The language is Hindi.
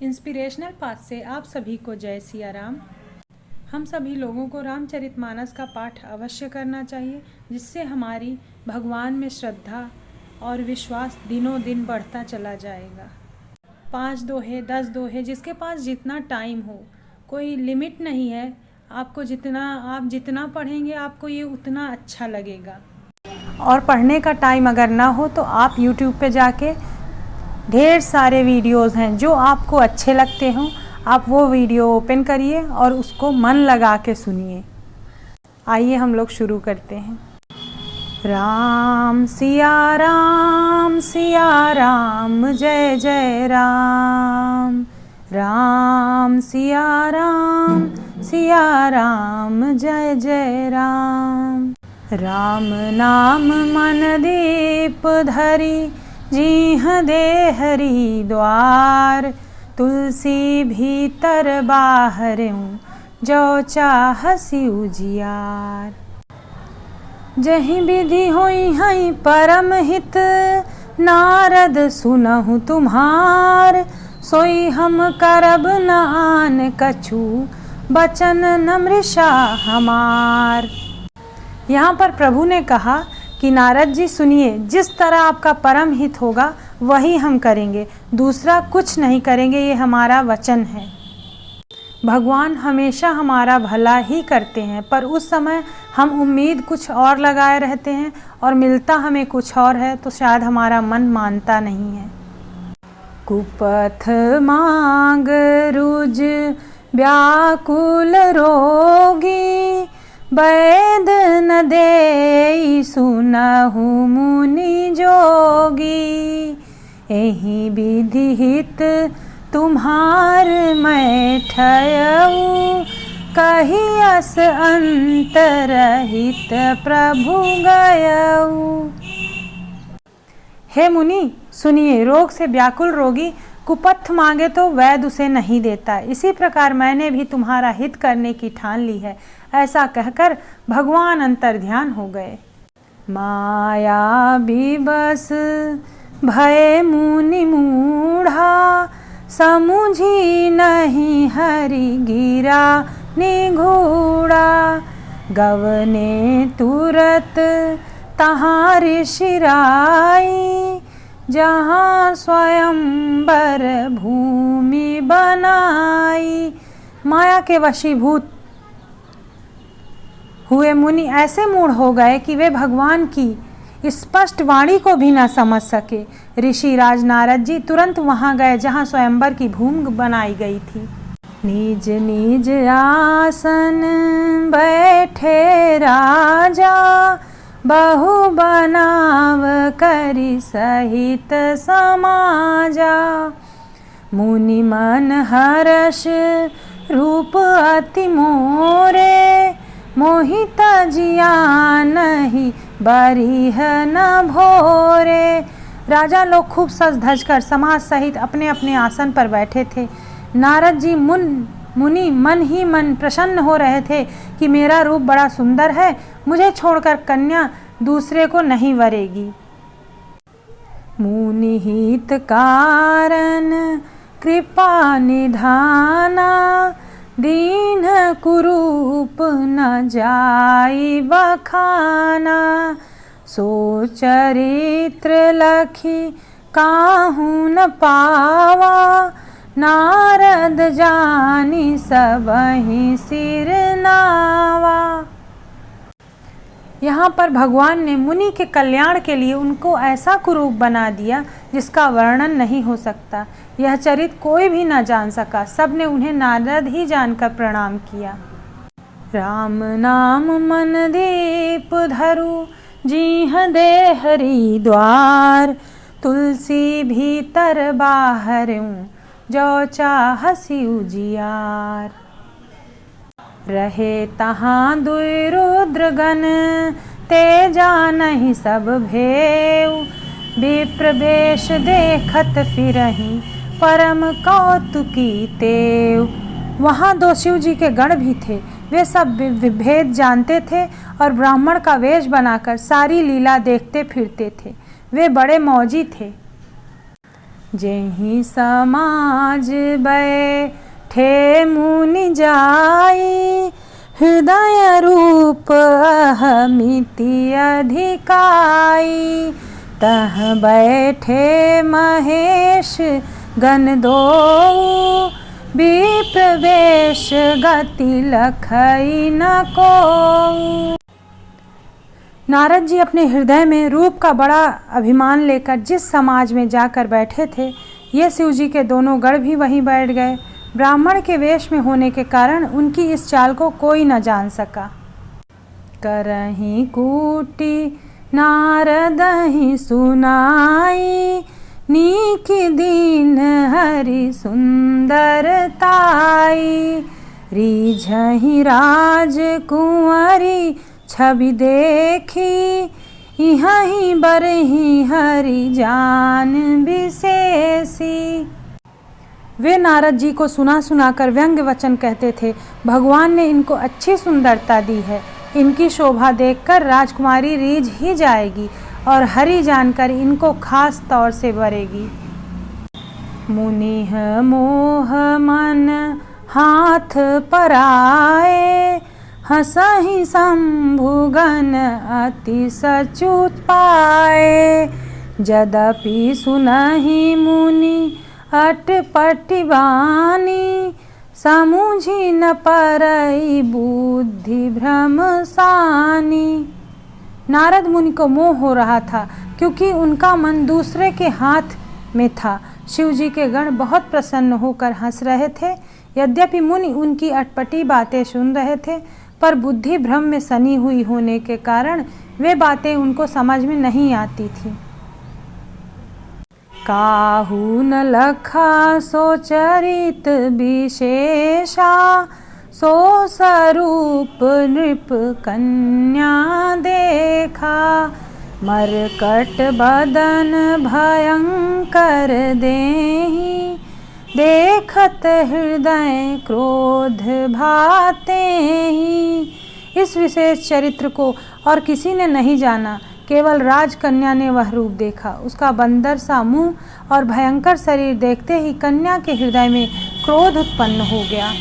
इंस्पिरेशनल पाथ से आप सभी को जय सिया राम। हम सभी लोगों को रामचरितमानस का पाठ अवश्य करना चाहिए, जिससे हमारी भगवान में श्रद्धा और विश्वास दिनों दिन बढ़ता चला जाएगा। 5 दोहे 10 दोहे जिसके पास जितना टाइम हो, कोई लिमिट नहीं है। आप जितना पढ़ेंगे आपको ये उतना अच्छा लगेगा। और पढ़ने का टाइम अगर ना हो तो आप YouTube पे जाके ढेर सारे वीडियोज़ हैं जो आपको अच्छे लगते हों, आप वो वीडियो ओपन करिए और उसको मन लगा के सुनिए। आइए हम लोग शुरू करते हैं। राम सिया राम जय जय राम। राम सिया राम जय जय राम। राम नाम मन दीप धरी, जीह दे हरि द्वार। तुलसी भीतर बाहरऊँ, जो चाहसी उजियार। जहि विधि होई हई परम हित, नारद सुनहु तुम्हार। सोई हम करब न आन कछु, बचन न मृषा हमार। यहाँ पर प्रभु ने कहा कि नारद जी सुनिए, जिस तरह आपका परम हित होगा वही हम करेंगे, दूसरा कुछ नहीं करेंगे, ये हमारा वचन है। भगवान हमेशा हमारा भला ही करते हैं, पर उस समय हम उम्मीद कुछ और लगाए रहते हैं और मिलता हमें कुछ और है, तो शायद हमारा मन मानता नहीं है। कुपथ मांग रुज व्याकुल रोगी, वैद न देई सुनहु मुनि जोगी। एहि विधि हित तुम्हार मैं ठयऊ, कहियस अंतरहित प्रभु गयऊ। हे मुनि सुनिए, रोग से व्याकुल रोगी कुपथ मांगे तो वैद्य उसे नहीं देता। इसी प्रकार मैंने भी तुम्हारा हित करने की ठान ली है। ऐसा कहकर भगवान अंतर्ध्यान हो गए। माया विवश भय मुनि मूढ़ा, समुझी नहीं हरि गिरा निगूढ़ा। गवने तुरत तहाँ ऋषि राई, जहाँ स्वयंवर भूमि बनाई। माया के वशीभूत हुए मुनि ऐसे मूढ़ हो गए कि वे भगवान की स्पष्ट वाणी को भी न समझ सके। ऋषि राज नारद जी तुरंत वहाँ गए जहाँ स्वयंवर की भूमि बनाई गई थी। निज निज आसन बैठे राजा, बहु बनाव करि सहित समाजा। मुनि मन हर्ष रूप अति मोरे, मोहित जिया नहीं बरिह न भोरे। राजा लोग खूब सज धज कर समाज सहित अपने अपने आसन पर बैठे थे। नारद जी मुनि मन ही मन प्रसन्न हो रहे थे कि मेरा रूप बड़ा सुंदर है, मुझे छोड़कर कन्या दूसरे को नहीं वरेगी। मुनि हित कारण कृपा निधाना, दीन कुरूप न जाई बखाना। सो चरित्र लखी काहू न पावा, नारद जानी सबहि सिर नावा। यहाँ पर भगवान ने मुनि के कल्याण के लिए उनको ऐसा कुरूप बना दिया जिसका वर्णन नहीं हो सकता। यह चरित्र कोई भी न जान सका, सबने उन्हें नारद ही जानकर प्रणाम किया। राम नाम मन दीप धरु, जीह दे हरि द्वार। तुलसी भीतर बाहरऊँ, जो चाहसी उजियार। रहे तहाँ दुई रुद्रगण, ते जानहि सब भेव। विप्र वेश देखत फिरहि, परम कौतुकी तेव। वहाँ 2 शिव जी के गण भी थे। वे सब विभेद जानते थे और ब्राह्मण का वेश बनाकर सारी लीला देखते फिरते थे। वे बड़े मौजी थे। जेहि समाज बैठे मुनि जाई, हृदय रूप अहमिति अधिकाई। तह बैठे महेश गण दोऊ, विप्रवेश गति लखई न कोऊ। नारद जी अपने हृदय में रूप का बड़ा अभिमान लेकर जिस समाज में जाकर बैठे थे, ये शिव जी के दोनों गण भी वहीं बैठ गए। ब्राह्मण के वेश में होने के कारण उनकी इस चाल को कोई न जान सका। करहि कूटी नारदहि सुनाई, नीक दीन हरि सुंदरताई। रीझहि राज कुंवरी छवि देखी, इहि बरहि हरि जान विशेषी। वे नारद जी को सुना सुनाकर व्यंग्य वचन कहते थे। भगवान ने इनको अच्छी सुंदरता दी है, इनकी शोभा देखकर राजकुमारी रीझ ही जाएगी और हरि जानकर इनको खास तौर से बरेगी। मुनिह मोह मन हाथ पराए, हंसहि शंभुगन अति सचुत पाए। यद्यपि सुनहि मुनि अटपटी वाणी, समुझि न परई बुद्धि भ्रम सानी। नारद मुनि को मोह हो रहा था क्योंकि उनका मन दूसरे के हाथ में था। शिव जी के गण बहुत प्रसन्न होकर हंस रहे थे। यद्यपि मुनि उनकी अटपटी बातें सुन रहे थे, पर बुद्धि भ्रम में सनी हुई होने के कारण वे बातें उनको समझ में नहीं आती थी। काहू न लखा सो चरित विशेषा, सो स्वरूप नृप कन्या देखा। मरकट बदन भयंकर देहि, देखत हृदय क्रोध भाते ही। इस विशेष चरित्र को और किसी ने नहीं जाना, केवल राजकन्या ने वह रूप देखा। उसका बंदर सा मुंह और भयंकर शरीर देखते ही कन्या के हृदय में क्रोध उत्पन्न हो गया।